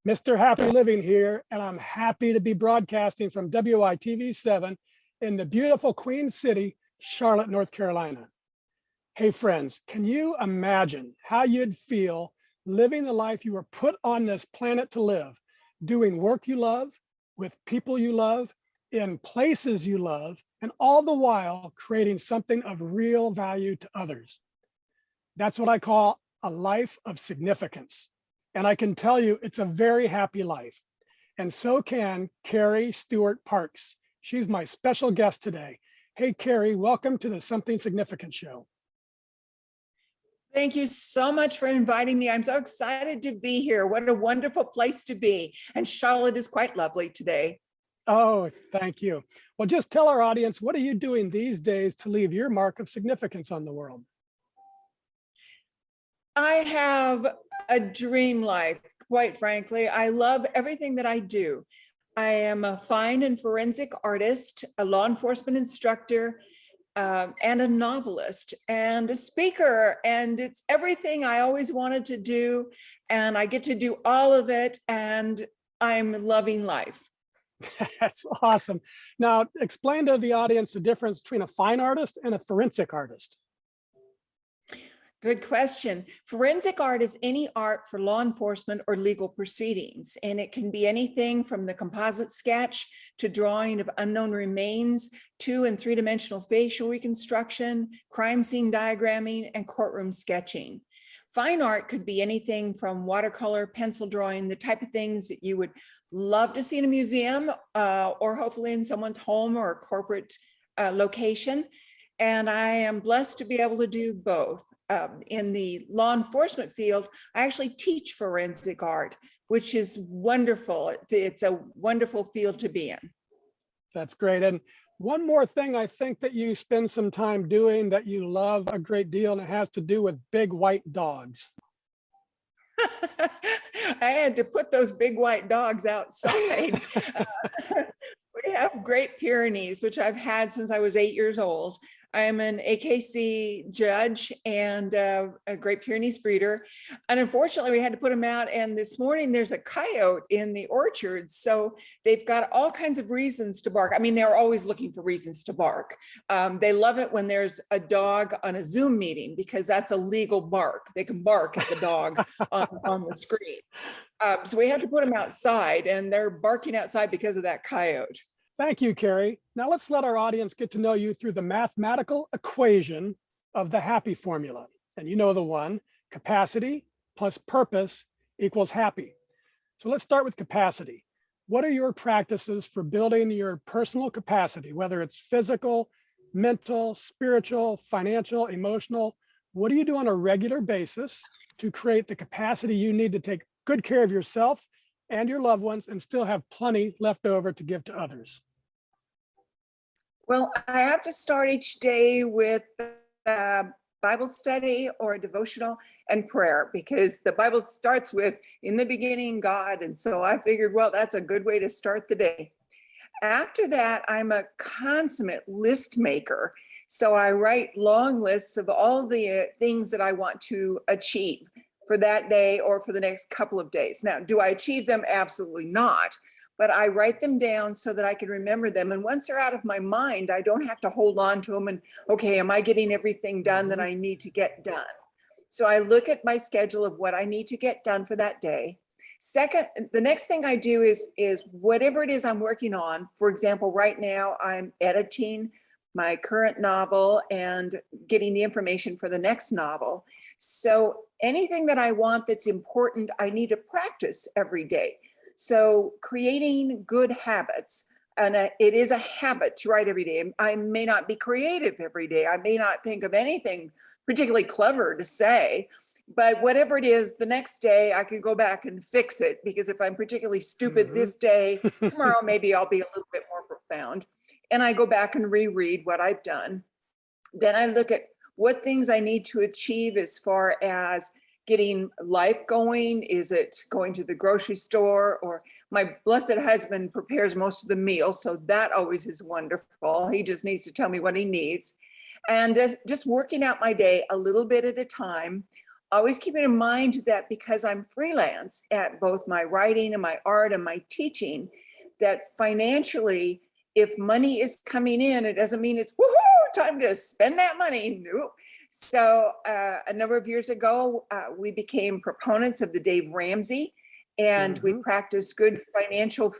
Mr. Happy Living here, and I'm happy to be broadcasting from WYTV7 in the beautiful Queen City, Charlotte, North Carolina. Hey friends, can you imagine how you'd feel living the life you were put on this planet to live, doing work you love, with people you love, in places you love, and all the while creating something of real value to others? That's what I call a life of significance. And I can tell you it's a very happy life. And so can Carrie Stewart Parks. She's my special guest today. Hey, Carrie, welcome to the Something Significant Show. Thank you so much for inviting me. I'm so excited to be here. What a wonderful place to be. And Charlotte is quite lovely today. Oh, thank you. Well, just tell our audience, what are you doing these days to leave your mark of significance on the world? I have a dream life, quite frankly. I love everything that I do. I am a fine and forensic artist, a law enforcement instructor, and a novelist and a speaker. And it's everything I always wanted to do. And I get to do all of it. And I'm loving life. That's awesome. Now, explain to the audience the difference between a fine artist and a forensic artist. Good question. Forensic art is any art for law enforcement or legal proceedings, and it can be anything from the composite sketch to drawing of unknown remains, 2- and 3-dimensional facial reconstruction, crime scene diagramming, and courtroom sketching. Fine art could be anything from watercolor, pencil drawing, the type of things that you would love to see in a museum or hopefully in someone's home or a corporate location. And I am blessed to be able to do both. In the law enforcement field, I actually teach forensic art, which is wonderful. It's a wonderful field to be in. That's great. And one more thing I think that you spend some time doing that you love a great deal, and it has to do with big white dogs. I had to put those big white dogs outside. We have Great Pyrenees, which I've had since I was 8 years old. I'm an AKC judge and a Great Pyrenees breeder. And unfortunately, we had to put them out. And this morning, there's a coyote in the orchard. So they've got all kinds of reasons to bark. I mean, they're always looking for reasons to bark. They love it when there's a dog on a Zoom meeting because that's a legal bark. They can bark at the dog on the screen. So we had to put them outside, and they're barking outside because of that coyote. Thank you, Carrie. Now let's let our audience get to know you through the mathematical equation of the happy formula. And you know the one: capacity plus purpose equals happy. So let's start with capacity. What are your practices for building your personal capacity, whether it's physical, mental, spiritual, financial, emotional? What do you do on a regular basis to create the capacity you need to take good care of yourself and your loved ones and still have plenty left over to give to others? Well, I have to start each day with Bible study or a devotional and prayer, because the Bible starts with, in the beginning, God. And so I figured, well, that's a good way to start the day. After that, I'm a consummate list maker. So I write long lists of all the things that I want to achieve for that day or for the next couple of days. Now, do I achieve them? Absolutely not. But I write them down so that I can remember them. And once they're out of my mind, I don't have to hold on to them and, okay, am I getting everything done that I need to get done? So I look at my schedule of what I need to get done for that day. Second, the next thing I do is whatever it is I'm working on. For example, right now I'm editing my current novel and getting the information for the next novel. So anything that I want that's important, I need to practice every day. So creating good habits, and it is a habit to write every day. I may not be creative every day. I may not think of anything particularly clever to say, but whatever it is, the next day I can go back and fix it, because if I'm particularly stupid this day, tomorrow maybe I'll be a little bit more profound. And I go back and reread what I've done. Then I look at what things I need to achieve as far as getting life going. Is it going to the grocery store? Or my blessed husband prepares most of the meals, so that always is wonderful. He just needs to tell me what he needs. And just working out my day a little bit at a time. always keeping in mind that because I'm freelance at both my writing and my art and my teaching, that financially, if money is coming in, it doesn't mean it's woohoo, time to spend that money. No. So a number of years ago, we became proponents of the Dave Ramsey, and we practice good financial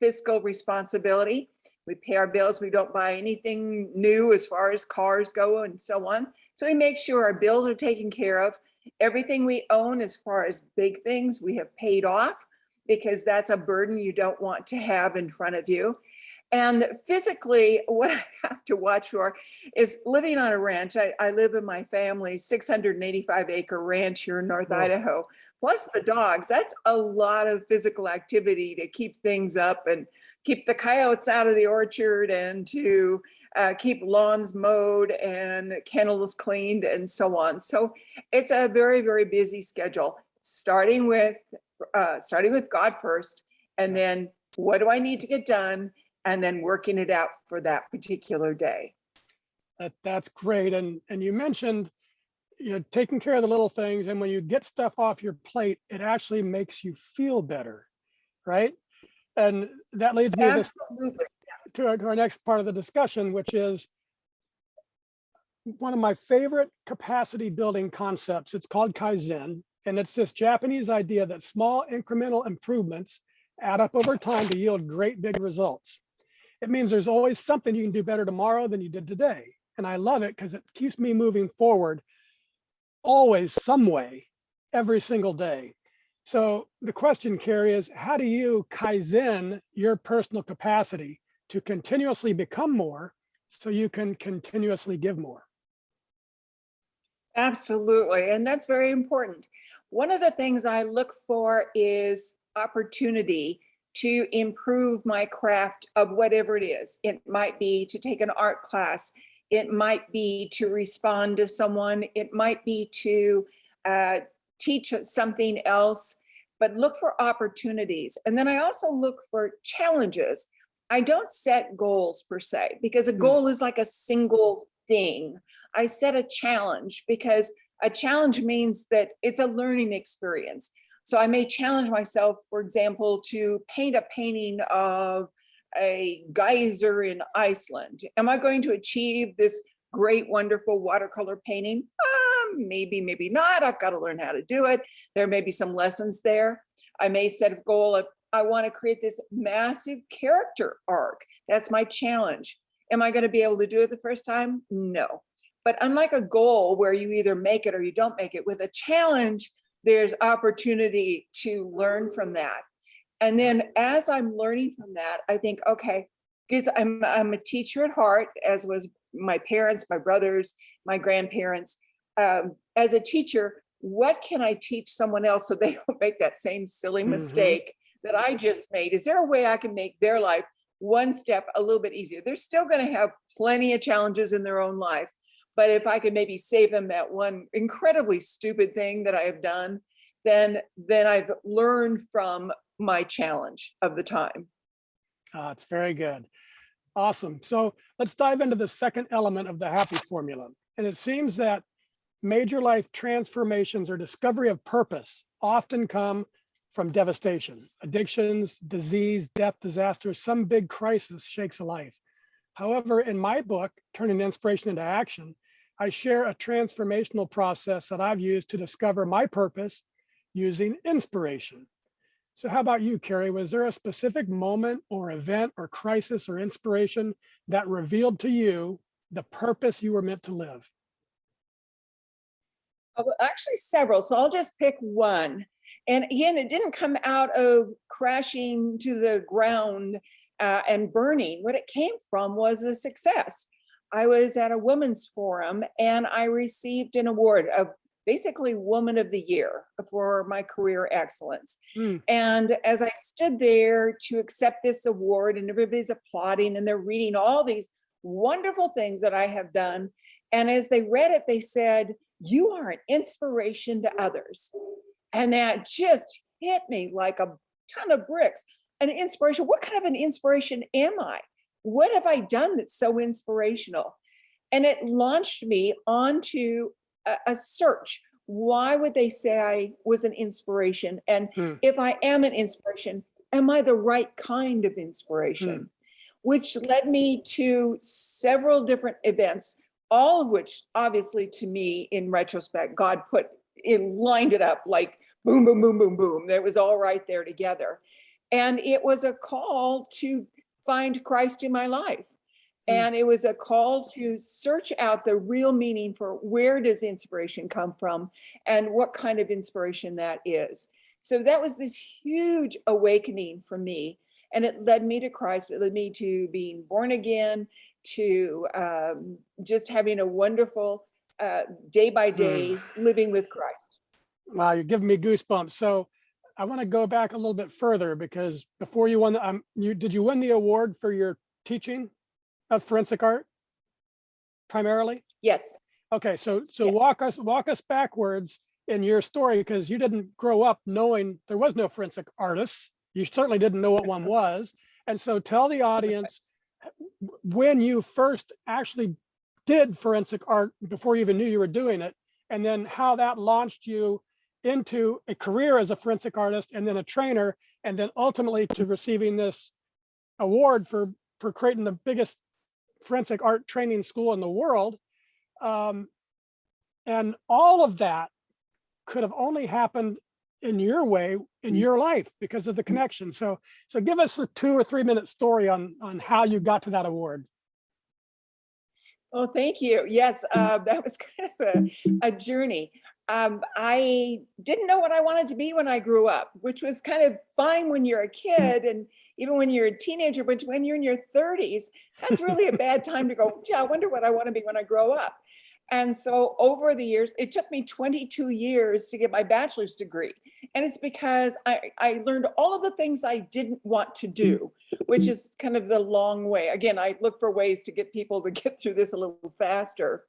fiscal responsibility. We pay our bills. We don't buy anything new as far as cars go and so on. So we make sure our bills are taken care of. Everything we own as far as big things, we have paid off, because that's a burden you don't want to have in front of you. And physically, what I have to watch for is living on a ranch. I live in my family's 685-acre ranch here in North Idaho, plus the dogs. That's a lot of physical activity to keep things up and keep the coyotes out of the orchard, and to keep lawns mowed and kennels cleaned and so on. So it's a very, very busy schedule, starting with God first, and then what do I need to get done? And then working it out for that particular day. That's great. And you mentioned, taking care of the little things. And when you get stuff off your plate, it actually makes you feel better, right? And that leads me to our next part of the discussion, which is one of my favorite capacity building concepts. It's called Kaizen. And it's this Japanese idea that small incremental improvements add up over time to yield great big results. It means there's always something you can do better tomorrow than you did today. And I love it because it keeps me moving forward, always some way, every single day. So the question, Carrie, is how do you Kaizen your personal capacity to continuously become more so you can continuously give more? Absolutely. And that's very important. One of the things I look for is opportunity to improve my craft of whatever it is. It might be to take an art class. It might be to respond to someone. It might be to teach something else, but look for opportunities. And then I also look for challenges. I don't set goals per se, because a goal is like a single thing. I set a challenge because a challenge means that it's a learning experience. So I may challenge myself, for example, to paint a painting of a geyser in Iceland. Am I going to achieve this great, wonderful watercolor painting? Maybe, maybe not. I've got to learn how to do it. There may be some lessons there. I may set a goal of, I want to create this massive character arc. That's my challenge. Am I going to be able to do it the first time? No. But unlike a goal where you either make it or you don't make it, with a challenge, there's opportunity to learn from that. And then as I'm learning from that, I think, okay, because I'm a teacher at heart, as was my parents, my brothers, my grandparents. As a teacher, what can I teach someone else so they don't make that same silly mistake that I just made? Is there a way I can make their life one step a little bit easier? They're still going to have plenty of challenges in their own life. But if I could maybe save them that one incredibly stupid thing that I have done, then I've learned from my challenge of the time. It's very good. Awesome. So let's dive into the second element of the happy formula. And it seems that major life transformations or discovery of purpose often come from devastation, addictions, disease, death, disaster. Some big crisis shakes a life. However, in my book, Turning Inspiration into Action, I share a transformational process that I've used to discover my purpose using inspiration. So how about you, Carrie? Was there a specific moment or event or crisis or inspiration that revealed to you the purpose you were meant to live? Actually, several. So I'll just pick one. And again, it didn't come out of crashing to the ground and burning. What it came from was a success. I was at a women's forum and I received an award of basically Woman of the Year for my career excellence. And as I stood there to accept this award, and everybody's applauding and they're reading all these wonderful things that I have done. And as they read it, they said, "You are an inspiration to others." And that just hit me like a ton of bricks. An inspiration. What kind of an inspiration am I? What have I done that's so inspirational? And it launched me onto a search. why would they say I was an inspiration? And Hmm. if I am an inspiration, am I the right kind of Hmm. inspiration? Which led me to several different events, all of which, obviously, to me, in retrospect, God put it, lined it up like boom, boom, boom, boom, boom. That was all right there together. And it was a call to find Christ in my life. And it was a call to search out the real meaning for where does inspiration come from and what kind of inspiration that is. So that was this huge awakening for me. And it led me to Christ. It led me to being born again, to just having a wonderful day by day living with Christ. Wow, you're giving me goosebumps. So I want to go back a little bit further, because before you won, did you win the award for your teaching of forensic art primarily? Yes. Okay, so Yes. walk us backwards in your story, because you didn't grow up knowing there was no forensic artists. You certainly didn't know what one was. And so tell the audience when you first actually did forensic art before you even knew you were doing it, and then how that launched you into a career as a forensic artist, and then a trainer, and then ultimately to receiving this award for creating the biggest forensic art training school in the world. And all of that could have only happened in your way, in your life, because of the connection. So give us a 2 or 3 minute story on how you got to that award. Oh, thank you. Yes, that was kind of a journey. I didn't know what I wanted to be when I grew up, which was kind of fine when you're a kid and even when you're a teenager, but when you're in your 30s, that's really a bad time to go, yeah, I wonder what I want to be when I grow up. And so over the years, it took me 22 years to get my bachelor's degree. And it's because I learned all of the things I didn't want to do, which is kind of the long way. Again, I look for ways to get people to get through this a little faster.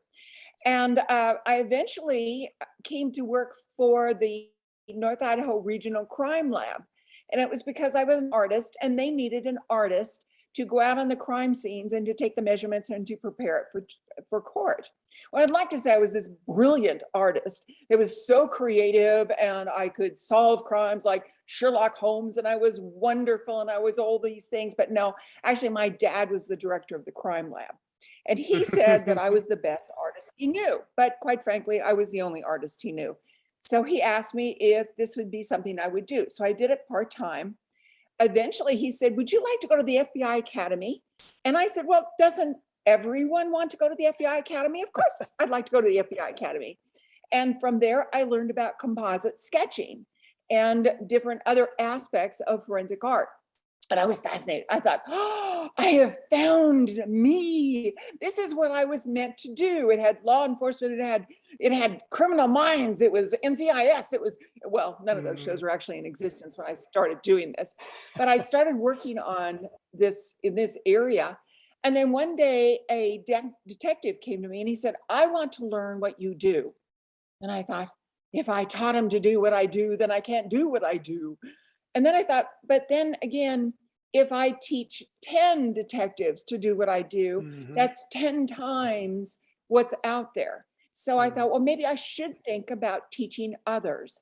And I eventually came to work for the North Idaho Regional Crime Lab. And it was because I was an artist and they needed an artist to go out on the crime scenes and to take the measurements and to prepare it for court. Well, I'd like to say I was this brilliant artist. It was so creative and I could solve crimes like Sherlock Holmes, and I was wonderful and I was all these things. But no, actually my dad was the director of the crime lab. And he said that I was the best artist he knew. But quite frankly, I was the only artist he knew. So he asked me if this would be something I would do. So I did it part-time. Eventually he said, would you like to go to the FBI Academy? And I said, well, doesn't everyone want to go to the FBI Academy? Of course, I'd like to go to the FBI Academy. And from there, I learned about composite sketching and different other aspects of forensic art. And I was fascinated. I thought, oh, I have found me. This is what I was meant to do. It had law enforcement. It had Criminal Minds. It was NCIS. It was, well, none of those shows were actually in existence when I started doing this. But I started working on this in this area. And then one day a detective came to me and he said, I want to learn what you do. And I thought, if I taught him to do what I do, then I can't do what I do. And then I thought, but then again, if I teach 10 detectives to do what I do, that's 10 times what's out there. So I thought, well, maybe I should think about teaching others.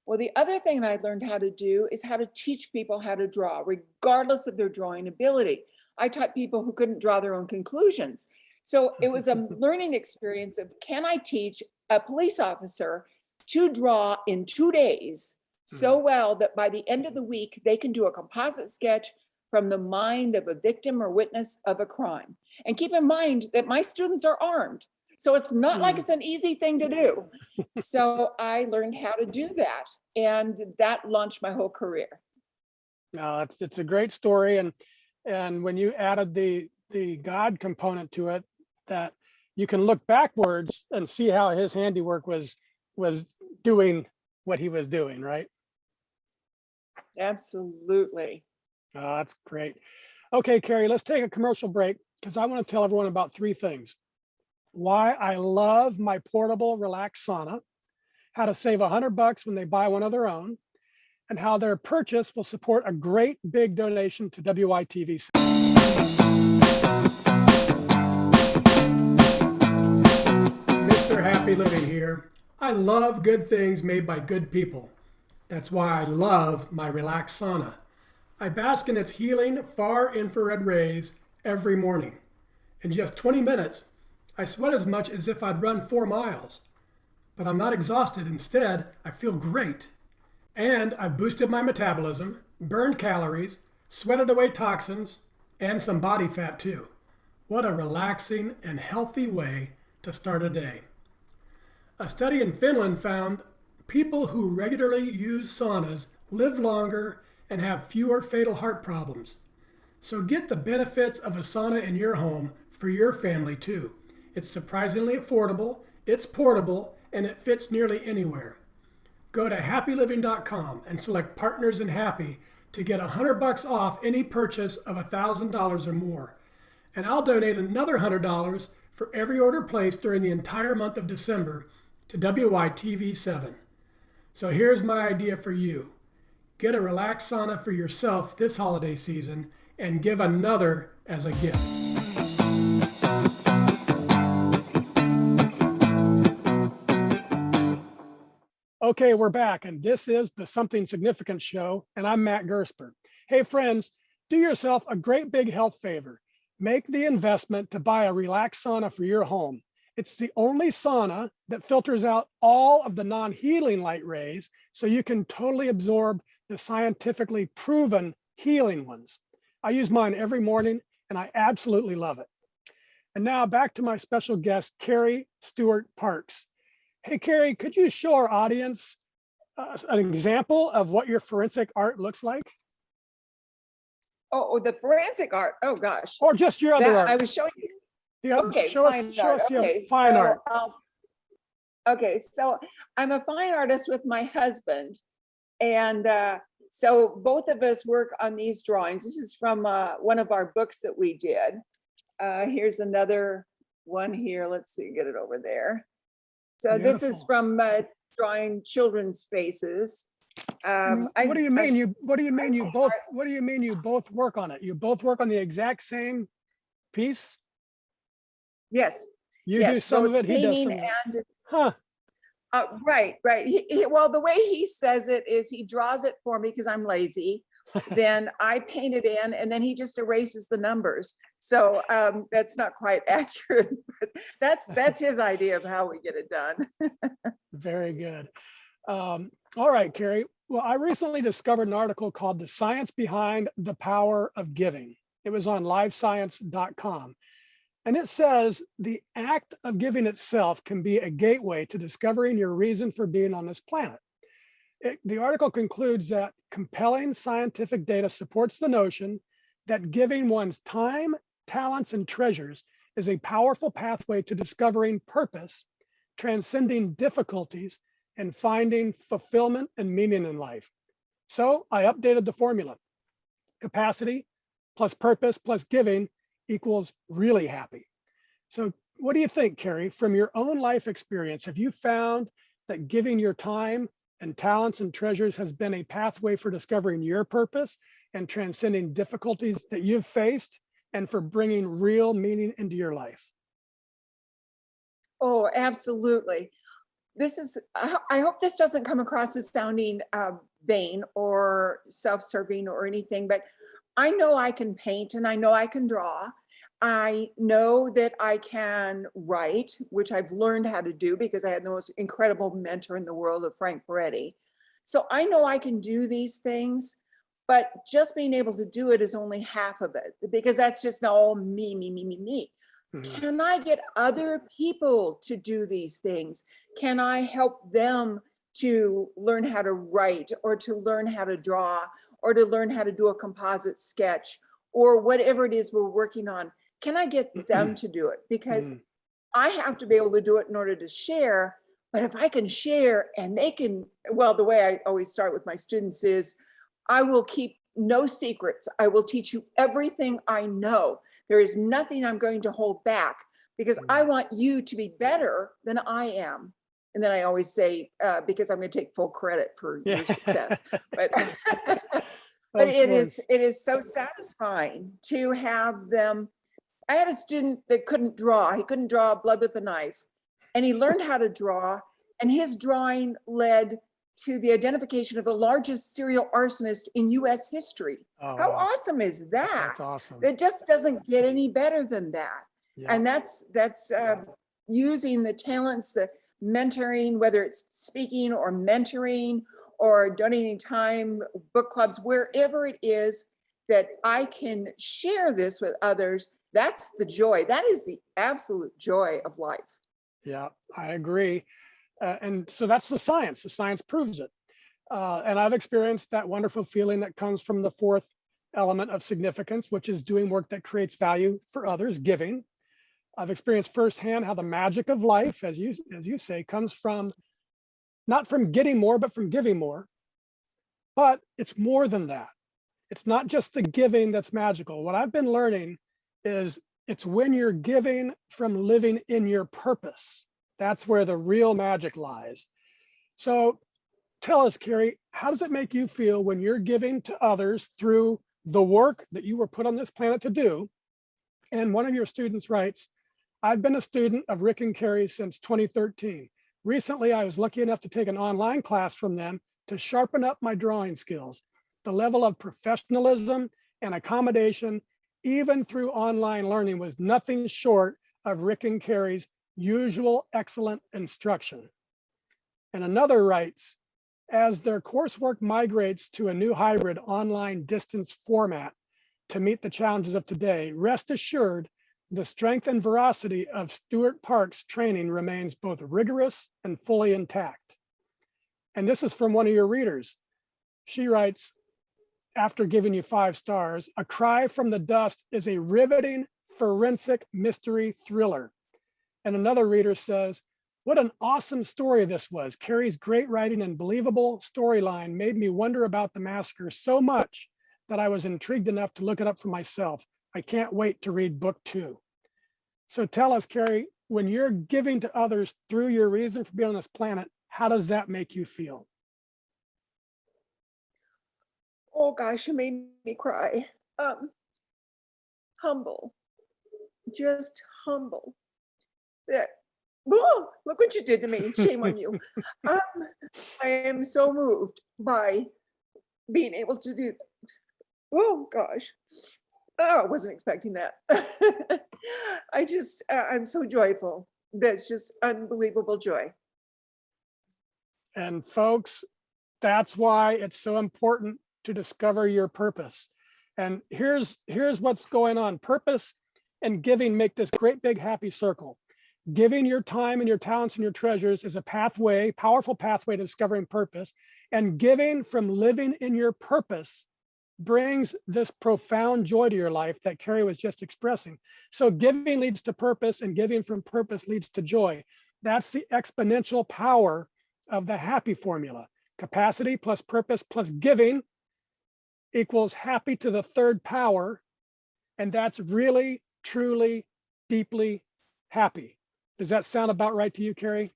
Well, the other thing I learned how to do is how to teach people how to draw, regardless of their drawing ability. I taught people who couldn't draw their own conclusions. So it was a learning experience of, can I teach a police officer to draw in 2 days so well that by the end of the week, they can do a composite sketch from the mind of a victim or witness of a crime. And keep in mind that my students are armed. So it's not like it's an easy thing to do. So I learned how to do that. And that launched my whole career. No, it's a great story. And when you added the God component to it, that you can look backwards and see how his handiwork was doing what he was doing, right? Absolutely. Oh, that's great. Okay, Carrie, let's take a commercial break, because I want to tell everyone about 3 things. Why I love my portable relax sauna, how to save $100 when they buy one of their own, and how their purchase will support a great big donation to WYTV7. Mr. Happy Living here. I love good things made by good people. That's why I love my Relax sauna. I bask in its healing far infrared rays every morning. In just 20 minutes, I sweat as much as if I'd run 4 miles. But I'm not exhausted. Instead, I feel great. And I've boosted my metabolism, burned calories, sweated away toxins, and some body fat too. What a relaxing and healthy way to start a day. A study in Finland found people who regularly use saunas live longer and have fewer fatal heart problems. So get the benefits of a sauna in your home for your family too. It's surprisingly affordable, it's portable, and it fits nearly anywhere. Go to happyliving.com and select Partners in Happy to get $100 off any purchase of $1,000 or more. And I'll donate another $100 for every order placed during the entire month of December to WYTV7. So here's my idea for you. Get a relaxed sauna for yourself this holiday season and give another as a gift. Okay, we're back, and this is the Something Significant Show, and I'm Matt Gersper. Hey, friends, do yourself a great big health favor. Make the investment to buy a Relax sauna for your home. It's the only sauna that filters out all of the non-healing light rays, so you can totally absorb the scientifically proven healing ones. I use mine every morning, and I absolutely love it. And now back to my special guest, Carrie Stewart Parks. Hey, Carrie, could you show our audience an example of what your forensic art looks like? Oh, the forensic art. Oh gosh. Or just your other art? I was showing you. Yeah, Okay, show us okay, fine art. Okay, so I'm a fine artist with my husband, and so both of us work on these drawings. This is from one of our books that we did. Here's another one here. Let's see, get it over there. So Beautiful. This is from drawing children's faces. What do you mean you both work on it? You both work on the exact same piece? Yes. You yes, do some of it, he does some of it. Huh. Right. Well, the way he says it is he draws it for me because I'm lazy. Then I paint it in, and then he just erases the numbers. So that's not quite accurate, but that's his idea of how we get it done. Very good. All right, Carrie. Well, I recently discovered an article called "The Science Behind the Power of Giving." It was on livescience.com. And it says the act of giving itself can be a gateway to discovering your reason for being on this planet. The article concludes that compelling scientific data supports the notion that giving one's time, talents, and treasures is a powerful pathway to discovering purpose, transcending difficulties, and finding fulfillment and meaning in life. So I updated the formula. Capacity plus purpose plus giving equals really happy. So what do you think, Carrie, from your own life experience, have you found that giving your time and talents and treasures has been a pathway for discovering your purpose and transcending difficulties that you've faced and for bringing real meaning into your life? Oh, absolutely. I hope this doesn't come across as sounding vain or self-serving or anything, but I know I can paint and I know I can draw. I know that I can write, which I've learned how to do because I had the most incredible mentor in the world of Frank Peretti. So I know I can do these things, but just being able to do it is only half of it because that's just not all me. Mm-hmm. Can I get other people to do these things? Can I help them to learn how to write or to learn how to draw or to learn how to do a composite sketch or whatever it is we're working on? Can I get them to do it? Because I have to be able to do it in order to share. But if I can share and they can, well, the way I always start with my students is I will keep no secrets. I will teach you everything I know. There is nothing I'm going to hold back because I want you to be better than I am. And then I always say, because I'm going to take full credit for your success. But but it is so satisfying to have them. I had a student that couldn't draw. He couldn't draw blood with a knife. And he learned how to draw. And his drawing led to the identification of the largest serial arsonist in US history. Oh, How wow. awesome is that? That's awesome. It just doesn't get any better than that. Yeah. And that's using the talents, the mentoring, whether it's speaking or mentoring or donating time, book clubs, wherever it is that I can share this with others. That's the joy. That is the absolute joy of life. Yeah, I agree. And so that's the science. The science proves it. And I've experienced that wonderful feeling that comes from the fourth element of significance, which is doing work that creates value for others, giving. I've experienced firsthand how the magic of life, as you say, comes from not from getting more, but from giving more. But it's more than that. It's not just the giving that's magical. What I've been learning is it's when you're giving from living in your purpose. That's where the real magic lies. So tell us, Carrie, how does it make you feel when you're giving to others through the work that you were put on this planet to do? And one of your students writes, I've been a student of Rick and Carrie since 2013. Recently, I was lucky enough to take an online class from them to sharpen up my drawing skills. The level of professionalism and accommodation, even through online learning, was nothing short of Rick and Carrie's usual excellent instruction. And another writes, as their coursework migrates to a new hybrid online distance format to meet the challenges of today, rest assured the strength and veracity of Stuart Park's training remains both rigorous and fully intact. And this is from one of your readers. She writes, after giving you 5 stars, A Cry from the Dust is a riveting forensic mystery thriller. And another reader says, what an awesome story this was. Carrie's great writing and believable storyline made me wonder about the massacre so much that I was intrigued enough to look it up for myself. I can't wait to read book 2. So tell us, Carrie, when you're giving to others through your reason for being on this planet, how does that make you feel? Oh gosh, you made me cry. Humble, just humble. That, oh, look what you did to me. Shame on you. I am so moved by being able to do that. Oh gosh. Oh, I wasn't expecting that. I'm so joyful. That's just unbelievable joy. And folks, that's why it's so important to discover your purpose. And here's what's going on. Purpose and giving make this great big happy circle. Giving your time and your talents and your treasures is a pathway, powerful pathway to discovering purpose. And giving from living in your purpose brings this profound joy to your life that Carrie was just expressing. So giving leads to purpose, and giving from purpose leads to joy. That's the exponential power of the happy formula. Capacity plus purpose plus giving equals happy to the third power. And that's really, truly, deeply happy. Does that sound about right to you, Carrie?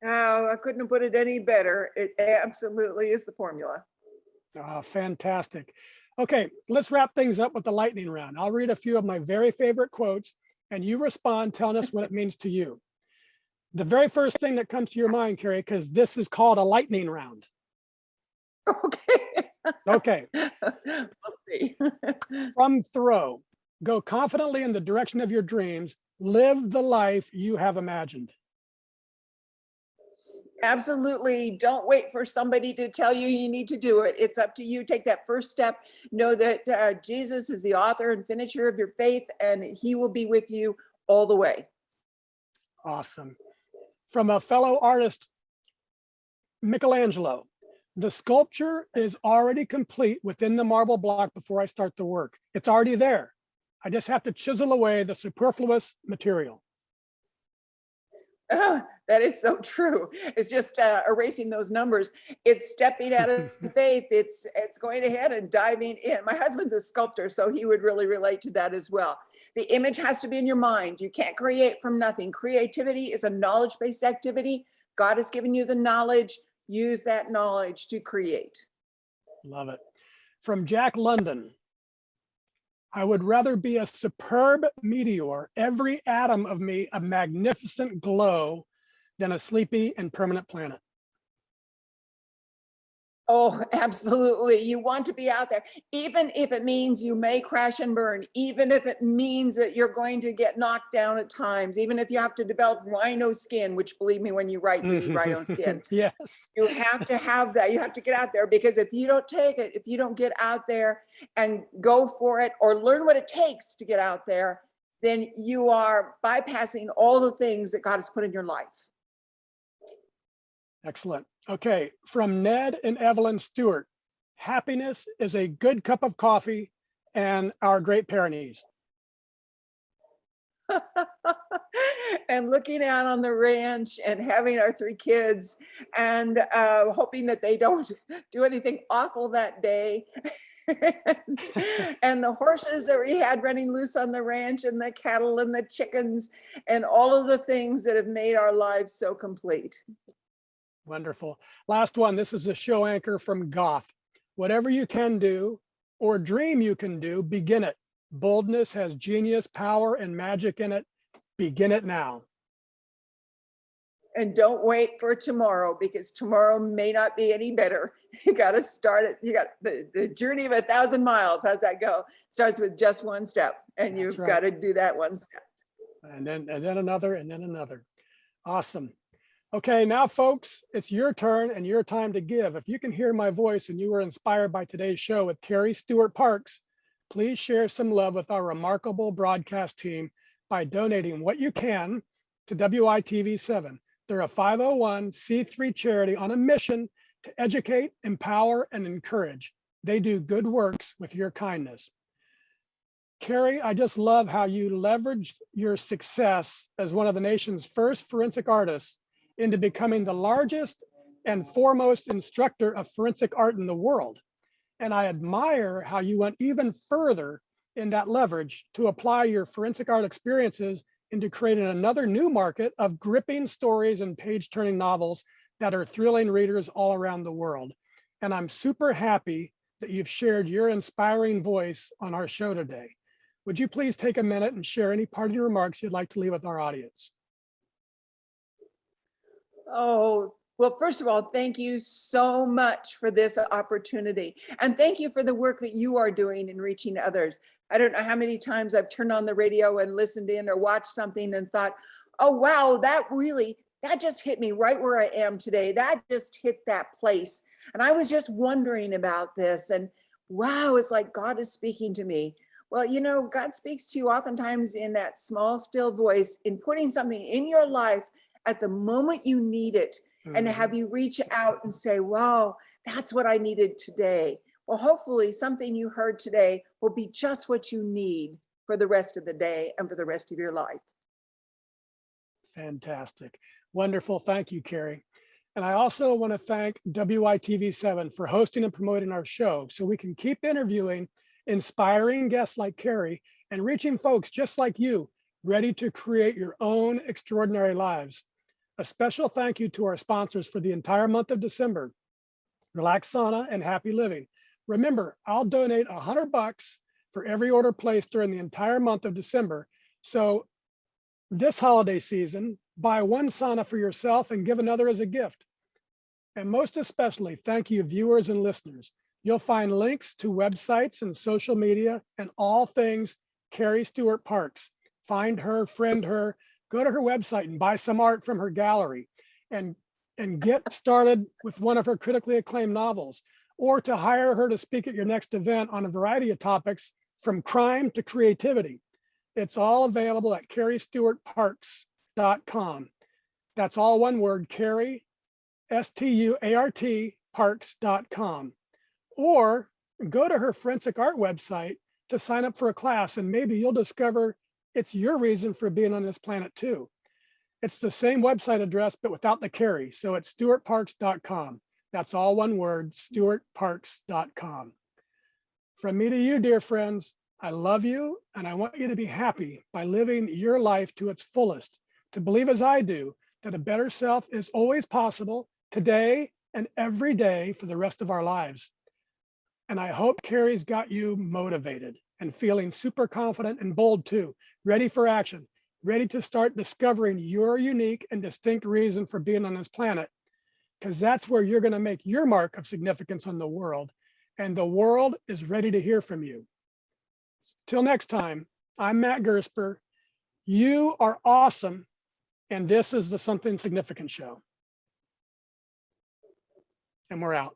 Oh, I couldn't have put it any better. It absolutely is the formula. Oh, fantastic. Okay, let's wrap things up with the lightning round. I'll read a few of my very favorite quotes, and you respond telling us what it means to you. The very first thing that comes to your mind, Carrie, because this is called a lightning round. Okay. Okay. We'll see. From Thoreau, go confidently in the direction of your dreams, live the life you have imagined. Absolutely. Don't wait for somebody to tell you you need to do it. It's up to you. Take that first step. Know that Jesus is the author and finisher of your faith, and he will be with you all the way. Awesome. From a fellow artist, Michelangelo, the sculpture is already complete within the marble block before I start the work. It's already there. I just have to chisel away the superfluous material. Oh, that is so true. It's just erasing those numbers. It's stepping out of faith. It's going ahead and diving in. My husband's a sculptor, so he would really relate to that as well. The image has to be in your mind. You can't create from nothing. Creativity is a knowledge-based activity. God has given you the knowledge. Use that knowledge to create. Love it. From Jack London, I would rather be a superb meteor, every atom of me a magnificent glow, than a sleepy and permanent planet. Oh, absolutely. You want to be out there, even if it means you may crash and burn, even if it means that you're going to get knocked down at times, even if you have to develop rhino skin, which believe me, when you write, you need rhino skin. Yes. You have to have that. You have to get out there, because if you don't take it, if you don't get out there and go for it or learn what it takes to get out there, then you are bypassing all the things that God has put in your life. Excellent. Okay, from Ned and Evelyn Stewart, happiness is a good cup of coffee and our great Pyrenees. And looking out on the ranch and having our 3 kids and hoping that they don't do anything awful that day. And the horses that we had running loose on the ranch, and the cattle and the chickens, and all of the things that have made our lives so complete. Wonderful. Last one. This is a show anchor from Goff. Whatever you can do or dream you can do, begin it. Boldness has genius, power, and magic in it. Begin it now. And don't wait for tomorrow, because tomorrow may not be any better. You got to start it. You got the journey of 1,000 miles. How's that go? Starts with just one step, and That's you've right. got to do that one step. And then another, and then another. Awesome. Okay, now folks, it's your turn and your time to give. If you can hear my voice and you were inspired by today's show with Carrie Stewart Parks, please share some love with our remarkable broadcast team by donating what you can to WYTV7. They're a 501c3 charity on a mission to educate, empower, and encourage. They do good works with your kindness. Carrie, I just love how you leveraged your success as one of the nation's first forensic artists into becoming the largest and foremost instructor of forensic art in the world. And I admire how you went even further in that leverage to apply your forensic art experiences into creating another new market of gripping stories and page-turning novels that are thrilling readers all around the world. And I'm super happy that you've shared your inspiring voice on our show today. Would you please take a minute and share any parting remarks you'd like to leave with our audience? Oh, well, first of all, thank you so much for this opportunity. And thank you for the work that you are doing in reaching others. I don't know how many times I've turned on the radio and listened in or watched something and thought, oh, wow, that just hit me right where I am today. That just hit that place. And I was just wondering about this. And wow, it's like God is speaking to me. Well, you know, God speaks to you oftentimes in that small, still voice, in putting something in your life at the moment you need it, and to have you reach out and say, wow, that's what I needed today. Well, hopefully something you heard today will be just what you need for the rest of the day and for the rest of your life. Fantastic. Wonderful. Thank you, Carrie. And I also want to thank WYTV7 for hosting and promoting our show so we can keep interviewing inspiring guests like Carrie and reaching folks just like you, ready to create your own extraordinary lives. A special thank you to our sponsors for the entire month of December, Relax Sauna and Happy Living. Remember, I'll donate $100 for every order placed during the entire month of December. So this holiday season, buy one sauna for yourself and give another as a gift. And most especially, thank you, viewers and listeners. You'll find links to websites and social media and all things Carrie Stewart Parks. Find her, friend her, go to her website and buy some art from her gallery, and get started with one of her critically acclaimed novels, or to hire her to speak at your next event on a variety of topics from crime to creativity. It's all available at carriestewartparks.com. That's all one word, Carrie, S-T-U-A-R-T, parks.com. Or go to her forensic art website to sign up for a class, and maybe you'll discover it's your reason for being on this planet too. It's the same website address, but without the Carrie. So it's stewartparks.com. That's all one word, stewartparks.com. From me to you, dear friends, I love you, and I want you to be happy by living your life to its fullest, to believe as I do that a better self is always possible today and every day for the rest of our lives. And I hope Carrie's got you motivated and feeling super confident and bold too, ready for action. ready to start discovering your unique and distinct reason for being on this planet, because that's where you're going to make your mark of significance on the world, and the world is ready to hear from you. Till next time, I'm Matt Gersper. You are awesome, and this is the Something Significant Show. And we're out.